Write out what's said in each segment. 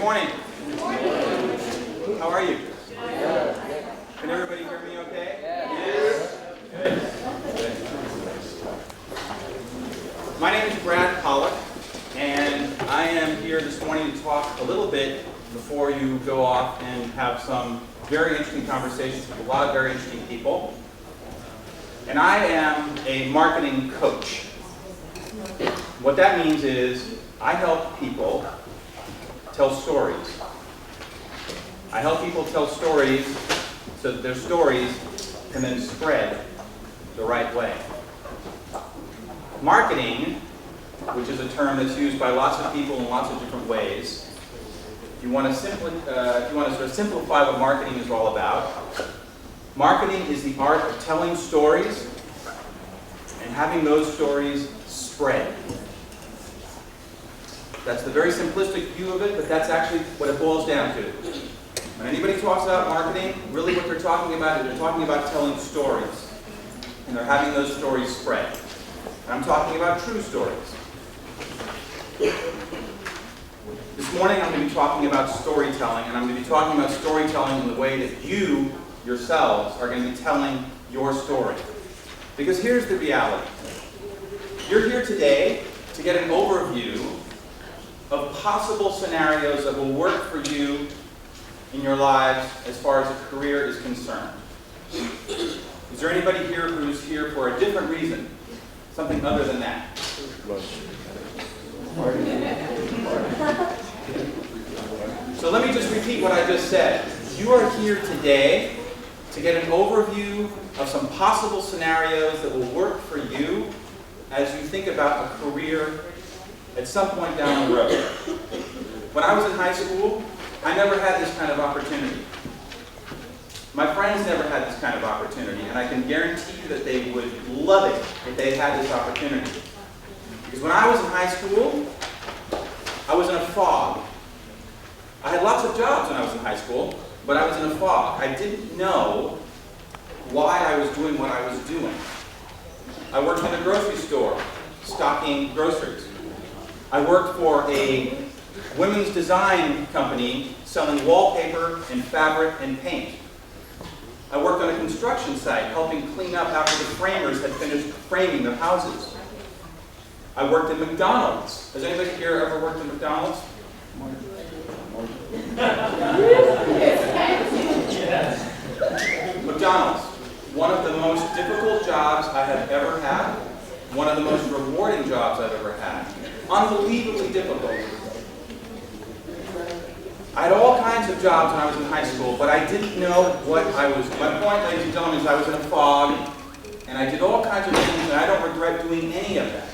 morning. Good morning. How are you? Can everybody hear me okay? Yes. Good. My name is Brad Pollak, and I am here this morning to talk a little bit before you go off and have some very interesting conversations with a lot of very interesting people. And I am a marketing coach. What that means is I help people tell stories. I help people tell stories so that their stories can then spread the right way. Marketing, which is a term that's used by lots of people in lots of different ways, if you want to sort of simplify what marketing is all about, marketing is the art of telling stories and having those stories spread. That's the very simplistic view of it, but that's actually what it boils down to. When anybody talks about marketing, really what they're talking about is they're talking about telling stories. And they're having those stories spread. And I'm talking about true stories. This morning I'm going to be talking about storytelling, and I'm going to be talking about storytelling in the way that you yourselves are going to be telling your story. Because here's the reality. You're here today to get an overview of possible scenarios that will work for you in your lives as far as a career is concerned. Is there anybody here who's here for a different reason? Something other than that? So let me just repeat what I just said. You are here today to get an overview of some possible scenarios that will work for you as you think about a career at some point down the road. When I was in high school, I never had this kind of opportunity. My friends never had this kind of opportunity, and I can guarantee you that they would love it if they had this opportunity. Because when I was in high school, I was in a fog. I had lots of jobs when I was in high school, but I was in a fog. I didn't know why I was doing what I was doing. I worked in a grocery store, stocking groceries. I worked for a women's design company selling wallpaper and fabric and paint. I worked on a construction site helping clean up after the framers had finished framing the houses. I worked at McDonald's. Has anybody here ever worked at McDonald's? McDonald's, one of the most difficult jobs I have ever had, one of the most rewarding jobs I've ever had. Unbelievably difficult. I had all kinds of jobs when I was in high school, but I didn't know what I was. My point, ladies and gentlemen, is I was in a fog, and I did all kinds of things, and I don't regret doing any of that.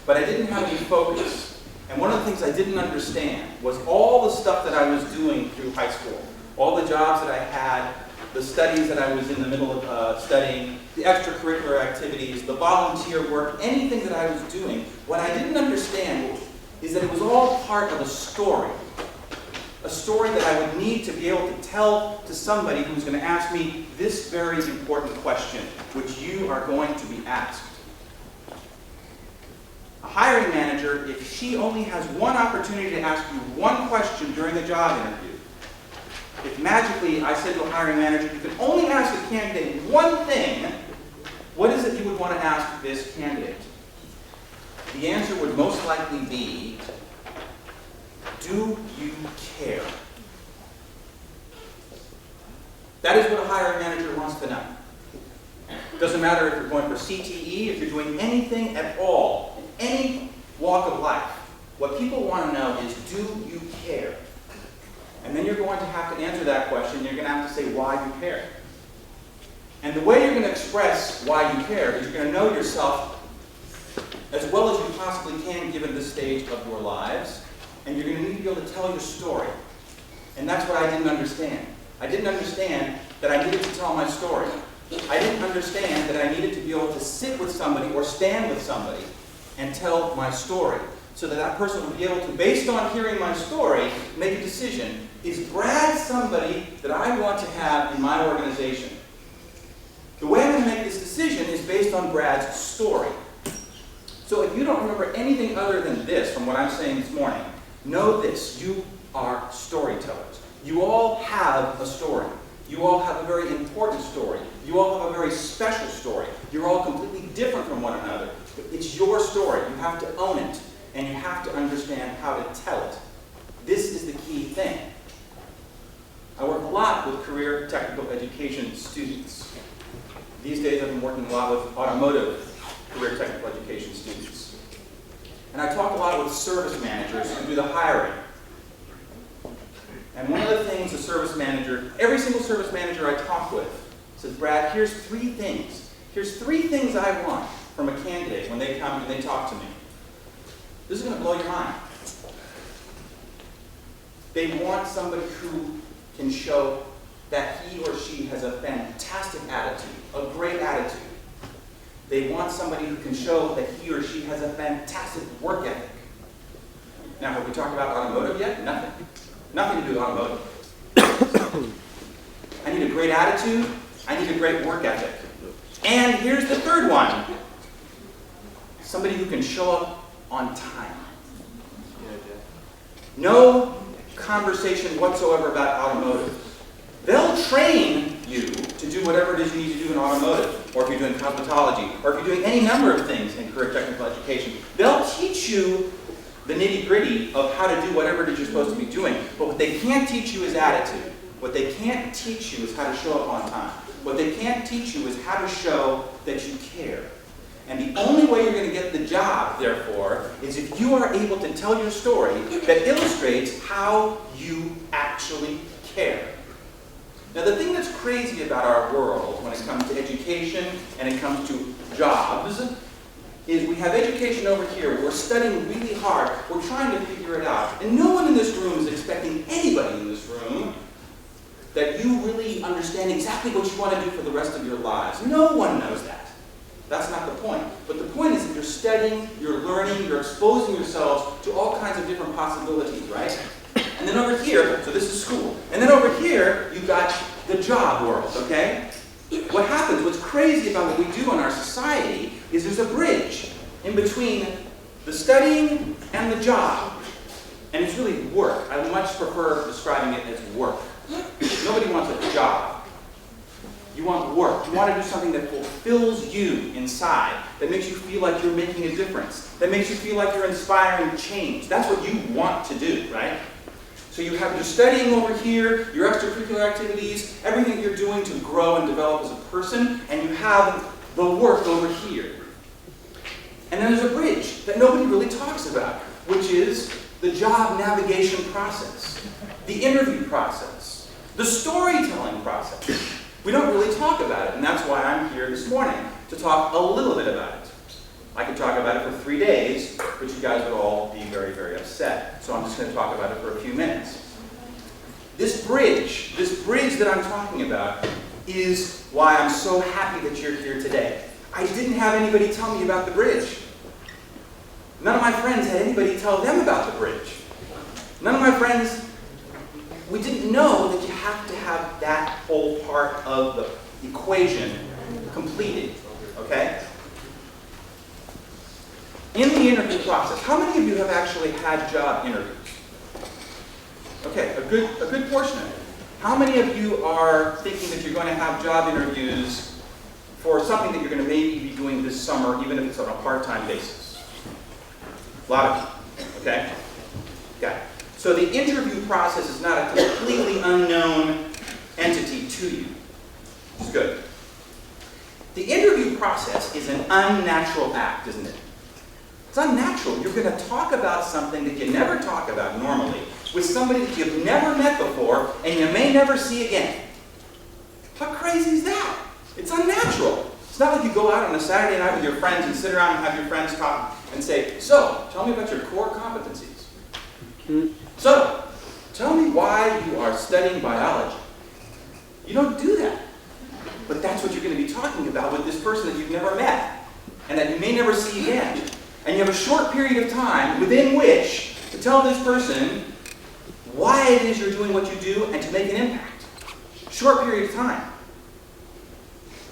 But I didn't have any focus. And one of the things I didn't understand was all the stuff that I was doing through high school, all the jobs that I had, the studies that I was in the middle of studying, the extracurricular activities, the volunteer work, anything that I was doing, what I didn't understand is that it was all part of a story that I would need to be able to tell to somebody who's going to ask me this very important question, which you are going to be asked. A hiring manager, if she only has one opportunity to ask you one question during a job interview, if magically I said to a hiring manager, you can only ask a candidate one thing, what is it you would want to ask this candidate? The answer would most likely be, do you care? That is what a hiring manager wants to know. It doesn't matter if you're going for CTE, if you're doing anything at all, in any walk of life. What people want to know is, do you care? And then you're going to have to answer that question. You're going to have to say why you care. And the way you're going to express why you care is you're going to know yourself as well as you possibly can given this stage of your lives. And you're going to need to be able to tell your story. And that's what I didn't understand. I didn't understand that I needed to tell my story. I didn't understand that I needed to be able to sit with somebody or stand with somebody and tell my story. So that that person would be able to, based on hearing my story, make a decision. Is Brad somebody that I want to have in my organization? The way I'm going to make this decision is based on Brad's story. So if you don't remember anything other than this from what I'm saying this morning, know this. You are storytellers. You all have a story. You all have a very important story. You all have a very special story. You're all completely different from one another. But it's your story. You have to own it, and you have to understand how to tell it. This is the key thing. I work a lot with career technical education students. These days I've been working a lot with automotive career technical education students. And I talk a lot with service managers who do the hiring. And one of the things a service manager, every single service manager I talk with says, Brad, here's 3 things. Here's 3 things I want from a candidate when they come and they talk to me. This is going to blow your mind. They want somebody who can show that he or she has a fantastic attitude, a great attitude. They want somebody who can show that he or she has a fantastic work ethic. Now, have we talked about automotive yet? Nothing. Nothing to do with automotive. I need a great attitude. I need a great work ethic. And here's the third one. Somebody who can show up on time. No conversation whatsoever about automotive. They'll train you to do whatever it is you need to do in automotive, or if you're doing cosmetology, or if you're doing any number of things in career technical education. They'll teach you the nitty-gritty of how to do whatever it is you're supposed to be doing. But what they can't teach you is attitude. What they can't teach you is how to show up on time. What they can't teach you is how to show that you care. And the only way you're going to get the job, therefore, is if you are able to tell your story that illustrates how you actually care. Now, the thing that's crazy about our world when it comes to education and it comes to jobs is we have education over here. We're studying really hard. We're trying to figure it out. And no one in this room is expecting anybody in this room that you really understand exactly what you want to do for the rest of your lives. No one knows that. That's not the point. But the point is that you're studying, you're learning, you're exposing yourselves to all kinds of different possibilities, right? And then over here, so this is school. And then over here, you've got the job world, okay? What happens, what's crazy about what we do in our society is there's a bridge in between the studying and the job. And it's really work. I much prefer describing it as work. Nobody wants a job. You want work. You want to do something that fulfills you inside, that makes you feel like you're making a difference, that makes you feel like you're inspiring change. That's what you want to do, right? So you have your studying over here, your extracurricular activities, everything you're doing to grow and develop as a person, and you have the work over here. And then there's a bridge that nobody really talks about, which is the job navigation process, the interview process, the storytelling process. We don't really talk about it, and that's why I'm here this morning, to talk a little bit about it. I could talk about it for 3 days, but you guys would all be very, very upset. So I'm just going to talk about it for a few minutes. This bridge that I'm talking about is why I'm so happy that you're here today. I didn't have anybody tell me about the bridge. None of my friends had anybody tell them about the bridge. None of my friends, we didn't know that you have to have that whole part of the equation completed, okay? In the interview process, how many of you have actually had job interviews? Okay, a good portion of it. How many of you are thinking that you're going to have job interviews for something that you're going to maybe be doing this summer, even if it's on a part-time basis? A lot of you, okay? Okay. So the interview process is not a completely unknown entity to you. It's good. The interview process is an unnatural act, isn't it? It's unnatural. You're going to talk about something that you never talk about normally with somebody that you've never met before and you may never see again. How crazy is that? It's unnatural. It's not like you go out on a Saturday night with your friends and sit around and have your friends talk and say, so, tell me about your core competencies. So, tell me why you are studying biology. You don't do that. But that's what you're going to be talking about with this person that you've never met and that you may never see again. And you have a short period of time within which to tell this person why it is you're doing what you do and to make an impact. Short period of time.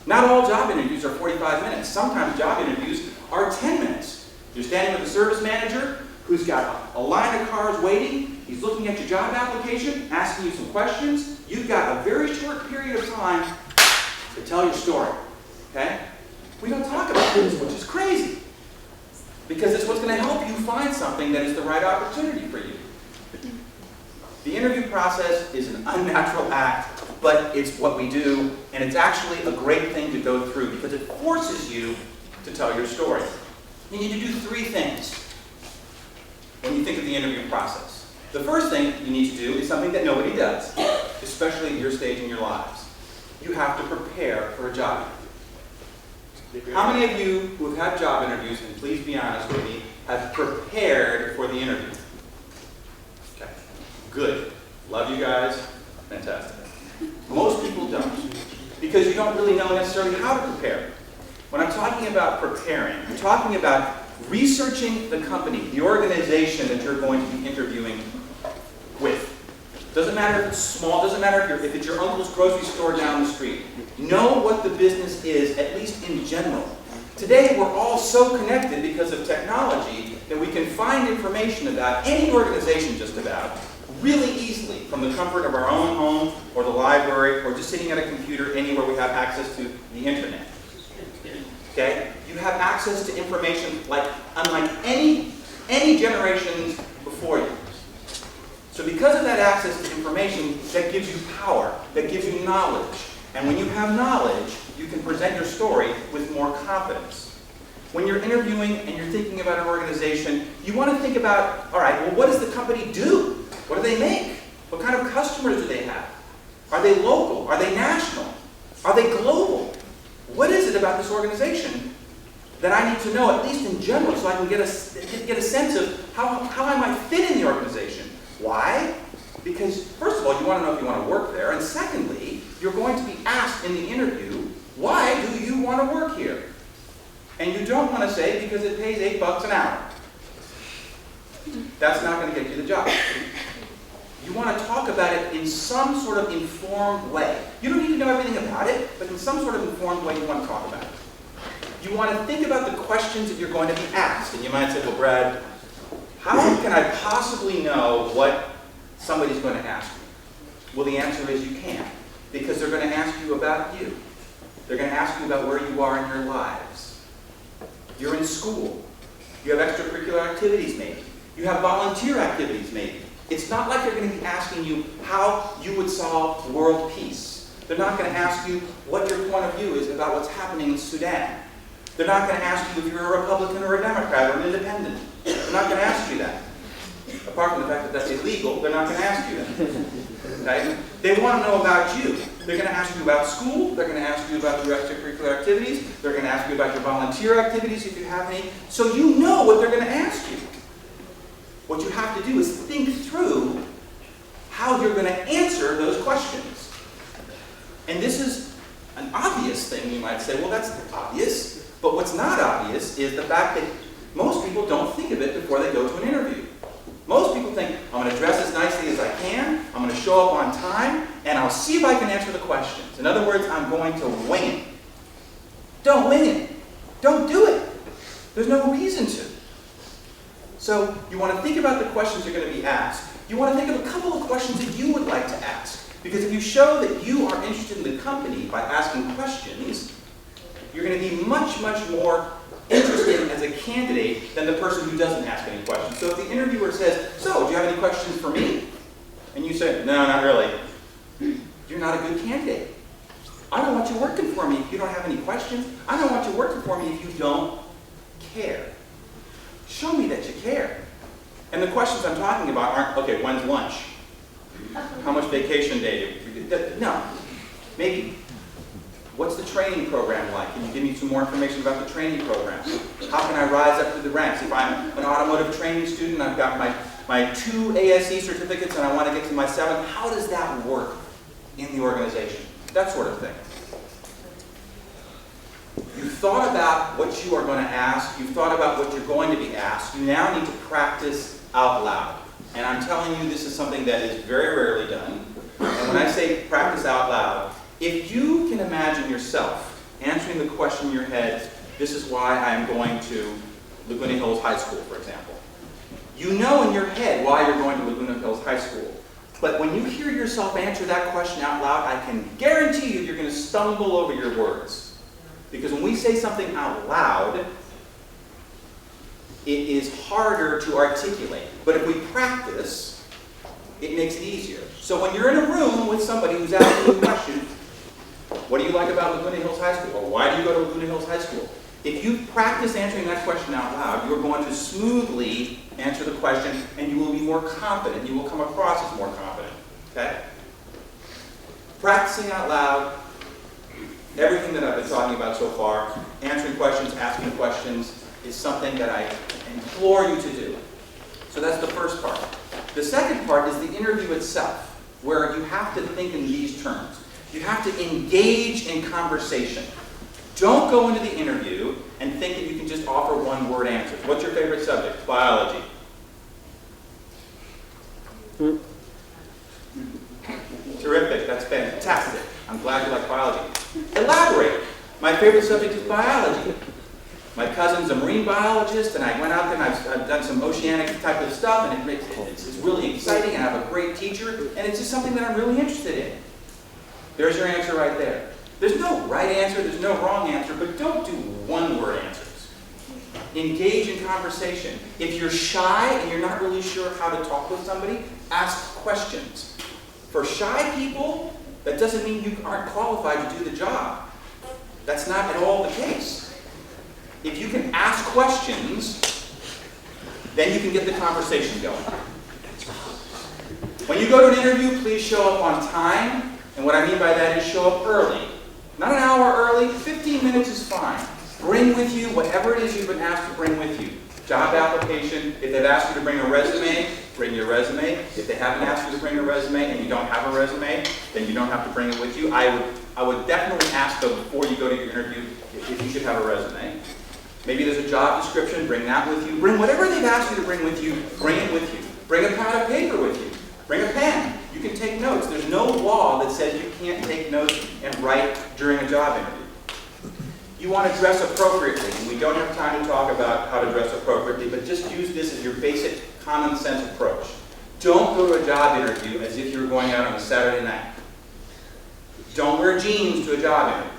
Not all job interviews are 45 minutes. Sometimes job interviews are 10 minutes. You're standing with a service manager who's got a line of cars waiting, he's looking at your job application, asking you some questions. You've got a very short period of time to tell your story, okay? We don't talk about this, which is crazy, because it's what's going to help you find something that is the right opportunity for you. The interview process is an unnatural act, but it's what we do, and it's actually a great thing to go through because it forces you to tell your story. You need to do three things when you think of the interview process. The first thing you need to do is something that nobody does, especially at your stage in your lives. You have to prepare for a job. How many of you who have had job interviews, and please be honest with me, have prepared for the interview? Okay, good. Love you guys. Fantastic. Most people don't, because you don't really know necessarily how to prepare. When I'm talking about preparing, I'm talking about researching the company, the organization that you're going to be interviewing with. Doesn't matter if it's small, doesn't matter if it's your uncle's grocery store down the street. Know what the business is, at least in general. Today, we're all so connected because of technology that we can find information about any organization just about really easily from the comfort of our own home or the library or just sitting at a computer anywhere we have access to the internet. Okay? You have access to information unlike any generations before you. So because of that access to information, that gives you power, that gives you knowledge. And when you have knowledge, you can present your story with more confidence. When you're interviewing and you're thinking about an organization, you want to think about, all right, well, what does the company do? What do they make? What kind of customers do they have? Are they local? Are they national? Are they global? What is it about this organization that I need to know, at least in general, so I can get a sense of how I might fit in the organization? Why? Because, first of all, you want to know if you want to work there, and secondly, you're going to be asked in the interview, why do you want to work here? And you don't want to say, because it pays $8 an hour. That's not going to get you the job. You want to talk about it in some sort of informed way. You don't need to know everything about it, but in some sort of informed way you want to talk about it. You want to think about the questions that you're going to be asked. And you might say, well, Brad, how can I possibly know what somebody's going to ask me? Well, the answer is you can't, because they're going to ask you about you. They're going to ask you about where you are in your lives. You're in school. You have extracurricular activities maybe. You have volunteer activities maybe. It's not like they're going to be asking you how you would solve world peace. They're not going to ask you what your point of view is about what's happening in Sudan. They're not going to ask you if you're a Republican or a Democrat or an independent. They're not going to ask you that. Apart from the fact that that's illegal, they're not going to ask you that. Okay? They want to know about you. They're going to ask you about school. They're going to ask you about your extracurricular activities. They're going to ask you about your volunteer activities if you have any. So you know what they're going to ask you. What you have to do is think through how you're going to answer those questions. And this is an obvious thing. You might say, well, that's obvious. But what's not obvious is the fact that most people don't think of it before they go to an interview. Most people think, I'm going to dress as nicely as I can, I'm going to show up on time, and I'll see if I can answer the questions. In other words, I'm going to wing it. Don't wing it. Don't do it. There's no reason to. So you want to think about the questions you're going to be asked. You want to think of a couple of questions that you would like to ask. Because if you show that you are interested in the company by asking questions, you're going to be much, much more interested as a candidate than the person who doesn't ask any questions. So if the interviewer says, so, do you have any questions for me? And you say, no, not really. You're not a good candidate. I don't want you working for me if you don't have any questions. I don't want you working for me if you don't care. Show me that you care. And the questions I'm talking about aren't, okay, when's lunch? How much vacation day? No. Maybe, what's the training program like? Can you give me some more information about the training program? How can I rise up through the ranks? If I'm an automotive training student, I've got my 2 ASE certificates and I want to get to my 7th, how does that work in the organization? That sort of thing. You've thought about what you are going to ask. You've thought about what you're going to be asked. You now need to practice out loud. And I'm telling you, this is something that is very rarely done. And when I say practice out loud, if you can imagine yourself answering the question in your head, this is why I am going to Laguna Hills High School, for example. You know in your head why you're going to Laguna Hills High School. But when you hear yourself answer that question out loud, I can guarantee you're going to stumble over your words. Because when we say something out loud, it is harder to articulate. But if we practice, it makes it easier. So when you're in a room with somebody who's asking you a question, what do you like about Laguna Hills High School? Or why do you go to Laguna Hills High School? If you practice answering that question out loud, you're going to smoothly answer the question, and you will be more confident. You will come across as more confident. Okay? Practicing out loud, everything that I've been talking about so far, answering questions, asking questions, is something that I implore you to do. So that's the first part. The second part is the interview itself, where you have to think in these terms. You have to engage in conversation. Don't go into the interview and think that you can just offer one-word answers. What's your favorite subject? Biology. Terrific. That's fantastic. I'm glad you like biology. Elaborate. My favorite subject is biology. My cousin's a marine biologist, and I went out there and I've done some oceanic type of stuff, and it's really exciting, and I have a great teacher, and it's just something that I'm really interested in. There's your answer right there. There's no right answer, there's no wrong answer, but don't do one-word answers. Engage in conversation. If you're shy and you're not really sure how to talk with somebody, ask questions. For shy people, that doesn't mean you aren't qualified to do the job. That's not at all the case. If you can ask questions, then you can get the conversation going. When you go to an interview, please show up on time. And what I mean by that is show up early. Not an hour early, 15 minutes is fine. Bring with you whatever it is you've been asked to bring with you. Job application, if they've asked you to bring a resume, bring your resume. If they haven't asked you to bring a resume and you don't have a resume, then you don't have to bring it with you. I would definitely ask them before you go to your interview if you should have a resume. Maybe there's a job description, bring that with you. Bring whatever they've asked you to bring with you, bring it with you. Bring a pad of paper with you. Bring a pen. You can take notes. There's no law that says you can't take notes and write during a job interview. You want to dress appropriately, and we don't have time to talk about how to dress appropriately, but just use this as your basic common sense approach. Don't go to a job interview as if you're going out on a Saturday night. Don't wear jeans to a job interview.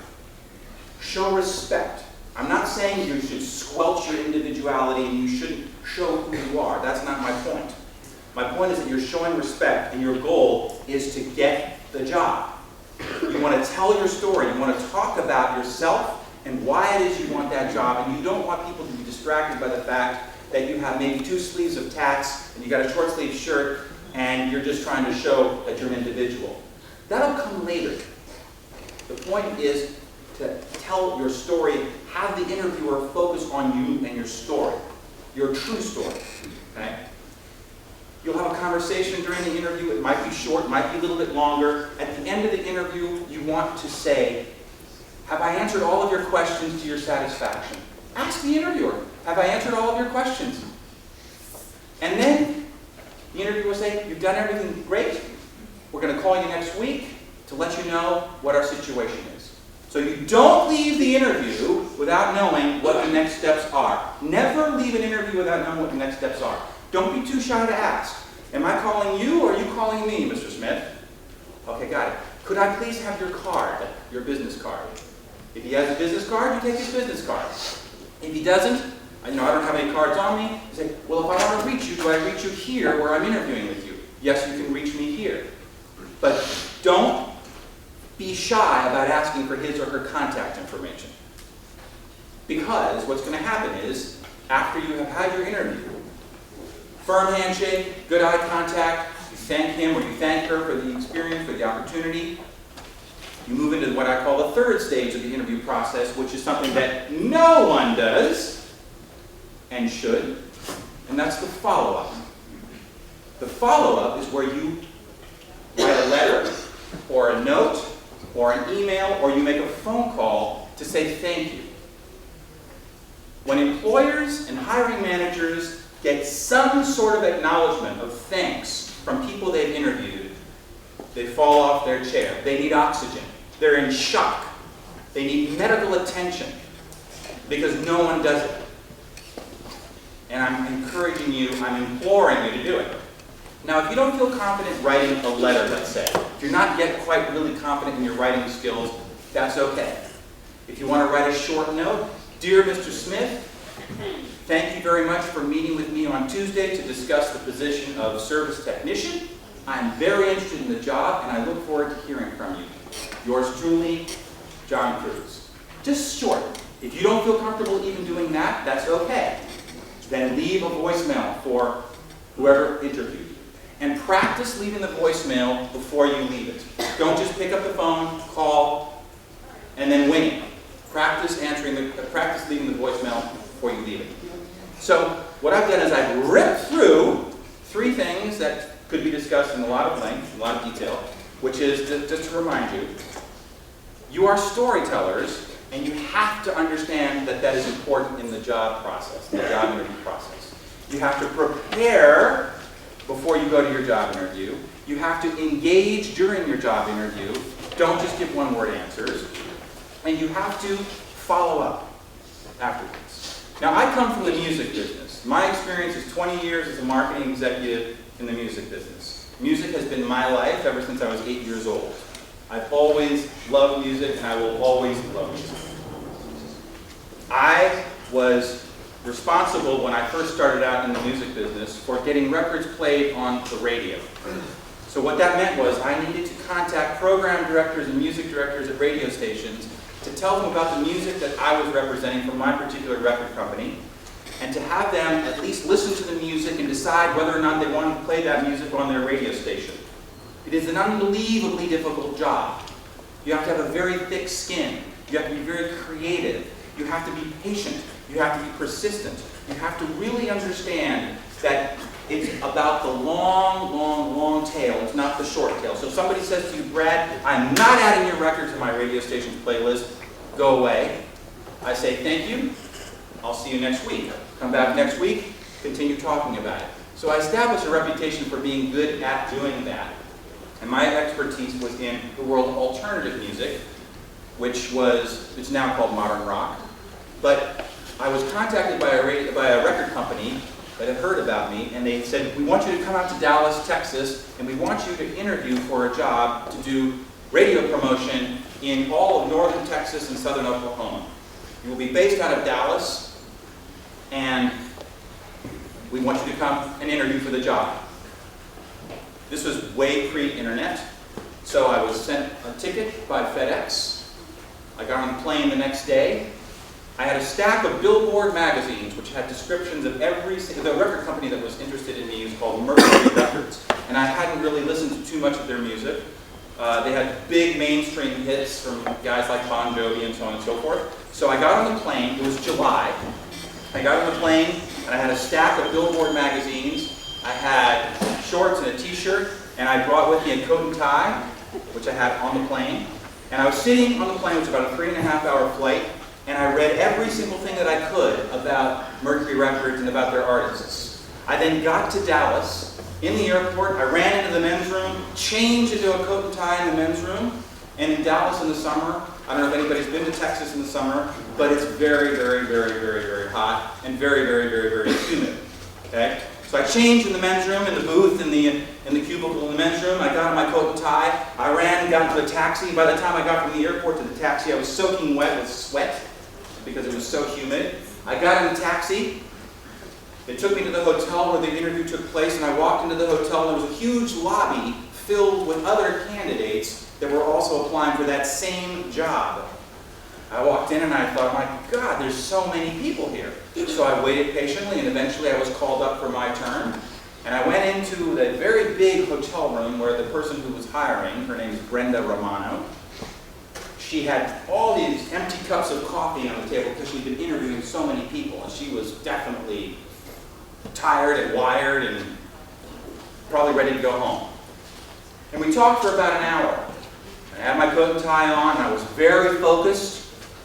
Show respect. I'm not saying you should squelch your individuality and you shouldn't show who you are. That's not my point. My point is that you're showing respect, and your goal is to get the job. You want to tell your story. You want to talk about yourself and why it is you want that job, and you don't want people to be distracted by the fact that you have maybe 2 sleeves of tats, and you got a short sleeve shirt, and you're just trying to show that you're an individual. That'll come later. The point is to tell your story, have the interviewer focus on you and your story, your true story. Okay? You'll have a conversation during the interview. It might be short, it might be a little bit longer. At the end of the interview, you want to say, have I answered all of your questions to your satisfaction? Ask the interviewer, have I answered all of your questions? And then the interviewer will say, you've done everything great. We're going to call you next week to let you know what our situation is. So you don't leave the interview without knowing what the next steps are. Never leave an interview without knowing what the next steps are. Don't be too shy to ask. Am I calling you or are you calling me, Mr. Smith? Okay, got it. Could I please have your card, your business card? If he has a business card, you take his business card. If he doesn't, I don't have any cards on me, you say, well, if I want to reach you, do I reach you here where I'm interviewing with you? Yes, you can reach me here. But don't be shy about asking for his or her contact information. Because what's going to happen is, after you have had your interview, firm handshake, good eye contact, you thank him or you thank her for the experience, for the opportunity. You move into what I call the third stage of the interview process, which is something that no one does and should, and that's the follow-up. The follow-up is where you write a letter or a note or an email or you make a phone call to say thank you. When employers and hiring managers get some sort of acknowledgement of thanks from people they've interviewed, they fall off their chair. They need oxygen. They're in shock. They need medical attention because no one does it. and I'm encouraging you, I'm imploring you to do it. Now, if you don't feel confident writing a letter, let's say, if you're not yet quite really confident in your writing skills, that's okay. If you want to write a short note, dear Mr. Smith, thank you very much for meeting with me on Tuesday to discuss the position of service technician. I'm very interested in the job, and I look forward to hearing from you. Yours truly, John Cruz. Just short. If you don't feel comfortable even doing that, that's okay. Then leave a voicemail for whoever interviewed you. And practice leaving the voicemail before you leave it. Don't just pick up the phone, call, and then wing it. Practice leaving the voicemail before you leave it. So what I've done is I've ripped through 3 things that could be discussed in a lot of length, a lot of detail, which is, just to remind you, you are storytellers, and you have to understand that that is important in the job process, the job interview process. You have to prepare before you go to your job interview. You have to engage during your job interview. Don't just give one-word answers. And you have to follow up afterwards. Now, I come from the music business. My experience is 20 years as a marketing executive in the music business. Music has been my life ever since I was 8 years old. I've always loved music, and I will always love music. I was responsible when I first started out in the music business for getting records played on the radio. So what that meant was I needed to contact program directors and music directors at radio stations to tell them about the music that I was representing for my particular record company, and to have them at least listen to the music and decide whether or not they wanted to play that music on their radio station. It is an unbelievably difficult job. You have to have a very thick skin. You have to be very creative. You have to be patient. You have to be persistent. You have to really understand that it's about the long tail. It's not the short tail. So if somebody says to you, Brad, I'm not adding your record to my radio station's playlist, go away. I say, thank you. I'll see you next week. Come back next week, continue talking about it. So I established a reputation for being good at doing that. And my expertise was in the world of alternative music, which it's now called modern rock. But I was contacted by a record company that had heard about me, and they said, we want you to come out to Dallas, Texas, and we want you to interview for a job to do radio promotion in all of northern Texas and southern Oklahoma. You will be based out of Dallas, and we want you to come and interview for the job. This was way pre-internet, so I was sent a ticket by FedEx. I got on the plane the next day. I had a stack of Billboard magazines which had descriptions of the record company that was interested in me was called Mercury Records, and I hadn't really listened to too much of their music. They had big mainstream hits from guys like Bon Jovi and so on and so forth. So I got on the plane, it was July. I got on the plane and I had a stack of Billboard magazines. I had shorts and a t-shirt, and I brought with me a coat and tie, which I had on the plane. And I was sitting on the plane, which was about a 3.5-hour flight, and I read every single thing that I could about Mercury Records and about their artists. I then got to Dallas. In the airport, I ran into the men's room, changed into a coat and tie in the men's room, and in Dallas in the summer, I don't know if anybody's been to Texas in the summer, but it's very hot and very humid. Okay? So I changed in the men's room, in the booth, in the cubicle in the men's room. I got on my coat and tie. I ran and got into a taxi. By the time I got from the airport to the taxi, I was soaking wet with sweat because it was so humid. I got in the taxi. They took me to the hotel where the interview took place, and I walked into the hotel, and there was a huge lobby filled with other candidates that were also applying for that same job. I walked in and I thought, my God, there's so many people here. So I waited patiently, and eventually I was called up for my turn. And I went into the very big hotel room where the person who was hiring, her name is Brenda Romano, she had all these empty cups of coffee on the table because she'd been interviewing so many people, and she was definitely tired and wired and probably ready to go home. And we talked for about an hour. I had my coat and tie on, and I was very focused.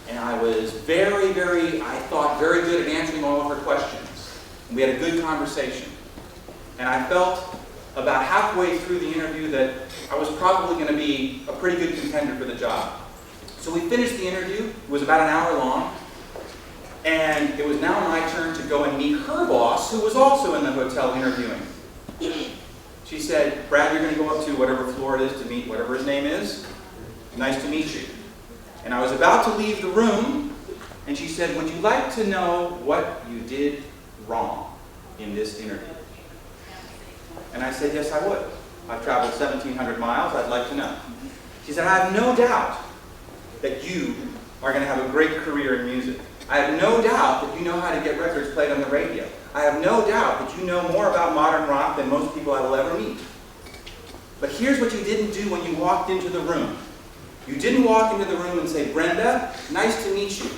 And I was I thought, very good at answering all of her questions. And we had a good conversation. And I felt about halfway through the interview that I was probably going to be a pretty good contender for the job. So we finished the interview. It was about an hour long. And it was now my turn to go and meet her boss, who was also in the hotel interviewing. She said, Brad, you're going to go up to whatever floor it is to meet whatever his name is. Nice to meet you. And I was about to leave the room, and she said, would you like to know what you did wrong in this interview? And I said, yes, I would. I've traveled 1,700 miles. I'd like to know. She said, I have no doubt that you are going to have a great career in music. I have no doubt that you know how to get records played on the radio. I have no doubt that you know more about modern rock than most people I will ever meet. But here's what you didn't do when you walked into the room. You didn't walk into the room and say, Brenda, nice to meet you.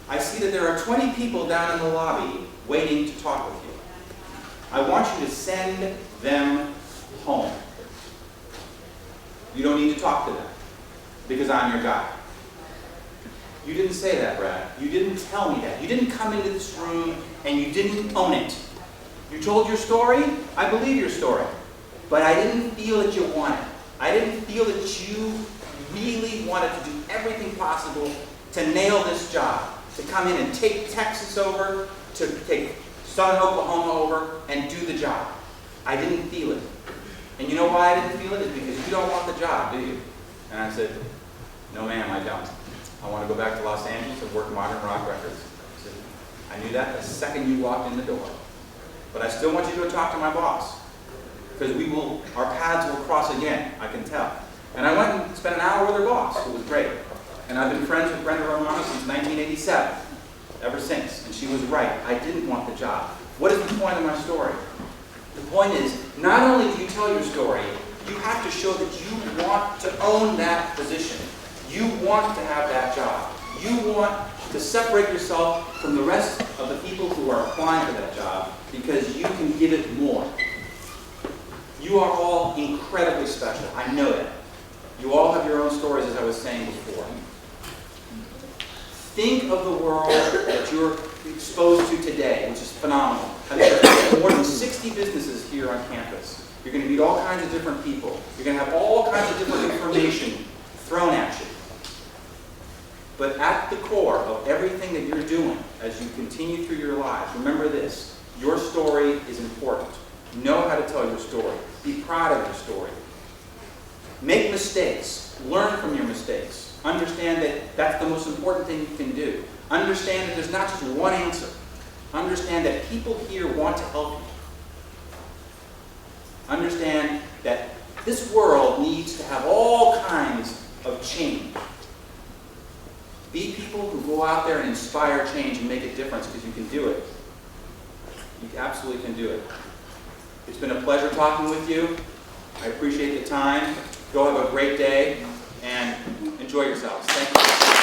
I see that there are 20 people down in the lobby waiting to talk with you. I want you to send them home. You don't need to talk to them because I'm your guy. You didn't say that, Brad. You didn't tell me that. You didn't come into this room and you didn't own it. You told your story. I believe your story. But I didn't feel that you wanted. I didn't feel that you really wanted to do everything possible to nail this job, to come in and take Texas over, to take Southern Oklahoma over, and do the job. I didn't feel it. And you know why I didn't feel it? It's because you don't want the job, do you? And I said, no ma'am, I don't. I want to go back to Los Angeles and work modern rock records. I said, I knew that the second you walked in the door. But I still want you to go talk to my boss. Because our paths will cross again, I can tell. And I went and spent an hour with her boss, who was great. And I've been friends with Brenda Romano since 1987, ever since. And she was right. I didn't want the job. What is the point of my story? The point is, not only do you tell your story, you have to show that you want to own that position. You want to have that job. You want to separate yourself from the rest of the people who are applying for that job because you can give it more. You are all incredibly special. I know that. You all have your own stories, as I was saying before. Think of the world that you're exposed to today, which is phenomenal. I mean, there are more than 60 businesses here on campus. You're going to meet all kinds of different people. You're going to have all kinds of different information thrown at you. But at the core of everything that you're doing as you continue through your lives, remember this. Your story is important. Know how to tell your story. Be proud of your story. Make mistakes. Learn from your mistakes. Understand that that's the most important thing you can do. Understand that there's not just one answer. Understand that people here want to help you. Understand that this world needs to have all kinds of change. Be people who go out there and inspire change and make a difference because you can do it. You absolutely can do it. It's been a pleasure talking with you. I appreciate the time. Go have a great day and enjoy yourselves. Thank you.